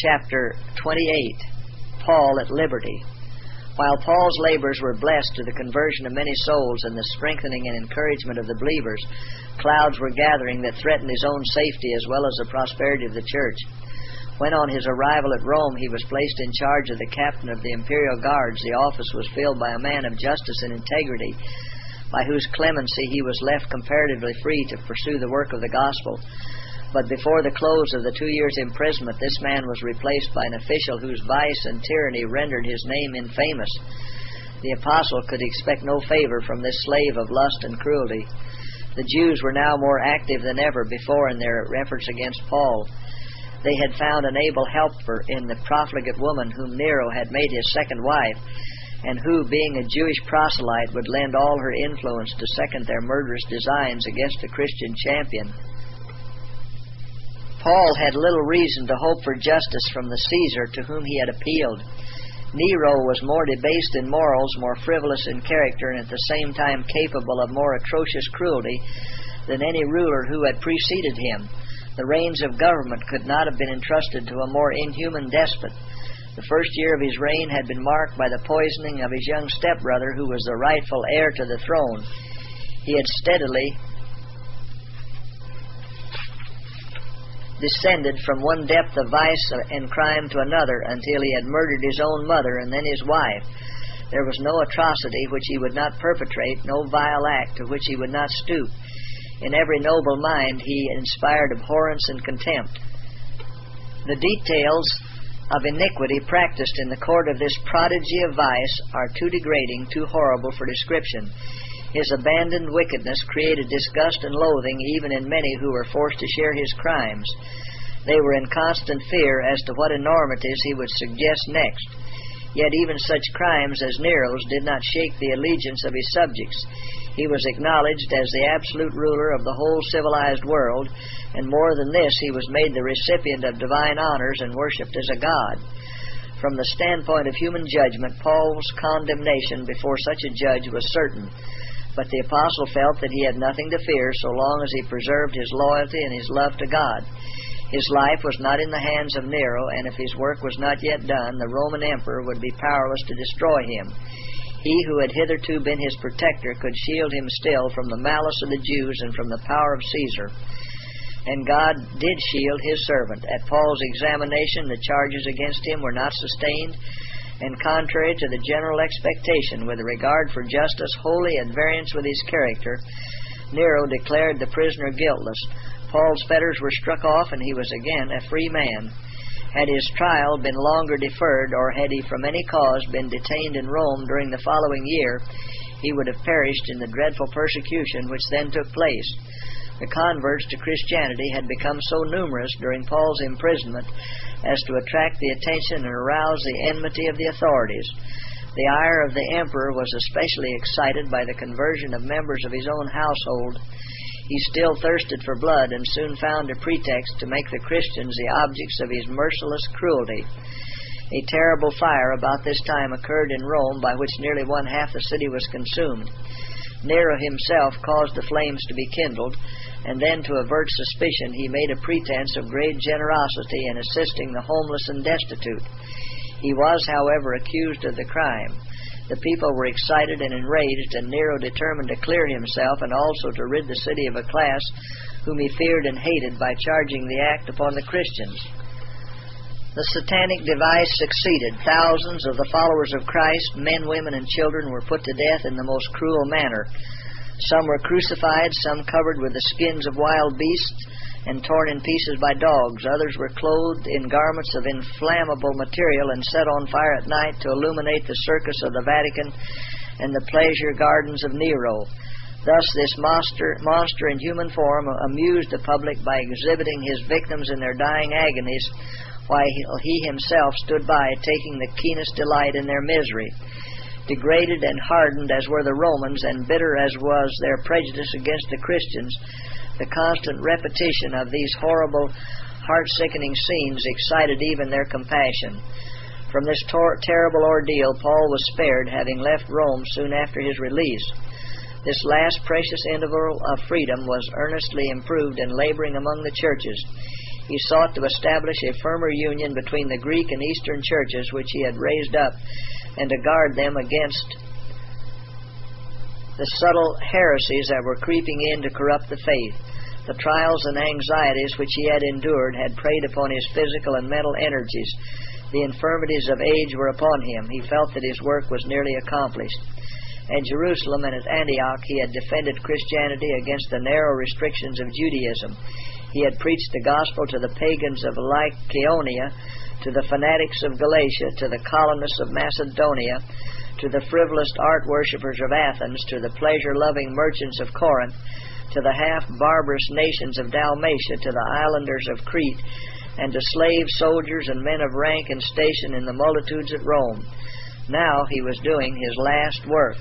chapter 28, Paul at Liberty. While Paul's labors were blessed to the conversion of many souls and the strengthening and encouragement of the believers, clouds were gathering that threatened his own safety as well as the prosperity of the church. When on his arrival at Rome he was placed in charge of the captain of the imperial guards, the office was filled by a man of justice and integrity, by whose clemency he was left comparatively free to pursue the work of the gospel. But before the close of the 2 years' imprisonment, this man was replaced by an official whose vice and tyranny rendered his name infamous. The apostle could expect no favor from this slave of lust and cruelty. The Jews were now more active than ever before in their efforts against Paul. They had found an able helper in the profligate woman whom Nero had made his second wife, and who, being a Jewish proselyte, would lend all her influence to second their murderous designs against the Christian champion. Paul had little reason to hope for justice from the Caesar to whom he had appealed. Nero was more debased in morals, more frivolous in character, and at the same time capable of more atrocious cruelty than any ruler who had preceded him. The reins of government could not have been entrusted to a more inhuman despot. The first year of his reign had been marked by the poisoning of his young stepbrother, who was the rightful heir to the throne. He had steadily descended from one depth of vice and crime to another until he had murdered his own mother and then his wife. There was no atrocity which he would not perpetrate, no vile act to which he would not stoop. In every noble mind he inspired abhorrence and contempt. The details of iniquity practiced in the court of this prodigy of vice are too degrading, too horrible for description. His abandoned wickedness created disgust and loathing even in many who were forced to share his crimes. They were in constant fear as to what enormities he would suggest next. Yet even such crimes as Nero's did not shake the allegiance of his subjects. He was acknowledged as the absolute ruler of the whole civilized world, and more than this, he was made the recipient of divine honors and worshipped as a god. From the standpoint of human judgment, Paul's condemnation before such a judge was certain. But the apostle felt that he had nothing to fear so long as he preserved his loyalty and his love to God. His life was not in the hands of Nero, and if his work was not yet done, the Roman emperor would be powerless to destroy him. He who had hitherto been his protector could shield him still from the malice of the Jews and from the power of Caesar. And God did shield his servant. At Paul's examination, the charges against him were not sustained, and contrary to the general expectation with regard for justice wholly at variance with his character, Nero declared the prisoner guiltless. Paul's fetters were struck off, and he was again a free man. Had his trial been longer deferred, or had he from any cause been detained in Rome during the following year, he would have perished in the dreadful persecution which then took place. The converts to Christianity had become so numerous during Paul's imprisonment as to attract the attention and arouse the enmity of the authorities. The ire of the emperor was especially excited by the conversion of members of his own household. He still thirsted for blood and soon found a pretext to make the Christians the objects of his merciless cruelty. A terrible fire about this time occurred in Rome, by which nearly one-half the city was consumed. Nero himself caused the flames to be kindled, and then to avert suspicion he made a pretense of great generosity in assisting the homeless and destitute. He was, however, accused of the crime. The people were excited and enraged, and Nero determined to clear himself and also to rid the city of a class whom he feared and hated by charging the act upon the Christians. The satanic device succeeded. Thousands of the followers of Christ, men, women, and children, were put to death in the most cruel manner. Some were crucified, some covered with the skins of wild beasts and torn in pieces by dogs. Others were clothed in garments of inflammable material and set on fire at night to illuminate the circus of the Vatican and the pleasure gardens of Nero. Thus this monster in human form amused the public by exhibiting his victims in their dying agonies, while he himself stood by, taking the keenest delight in their misery. Degraded and hardened as were the Romans, and bitter as was their prejudice against the Christians, the constant repetition of these horrible, heart-sickening scenes excited even their compassion. From this terrible ordeal Paul was spared, having left Rome soon after his release. This last precious interval of freedom was earnestly improved in laboring among the churches. He sought to establish a firmer union between the Greek and Eastern churches which he had raised up, and to guard them against the subtle heresies that were creeping in to corrupt the faith. The trials and anxieties which he had endured had preyed upon his physical and mental energies. The infirmities of age were upon him. He felt that his work was nearly accomplished. At Jerusalem and at Antioch he had defended Christianity against the narrow restrictions of Judaism. He had preached the gospel to the pagans of Lycaonia, to the fanatics of Galatia, to the colonists of Macedonia, to the frivolous art worshippers of Athens, to the pleasure-loving merchants of Corinth, to the half-barbarous nations of Dalmatia, to the islanders of Crete, and to slave soldiers and men of rank and station in the multitudes at Rome. Now he was doing his last work.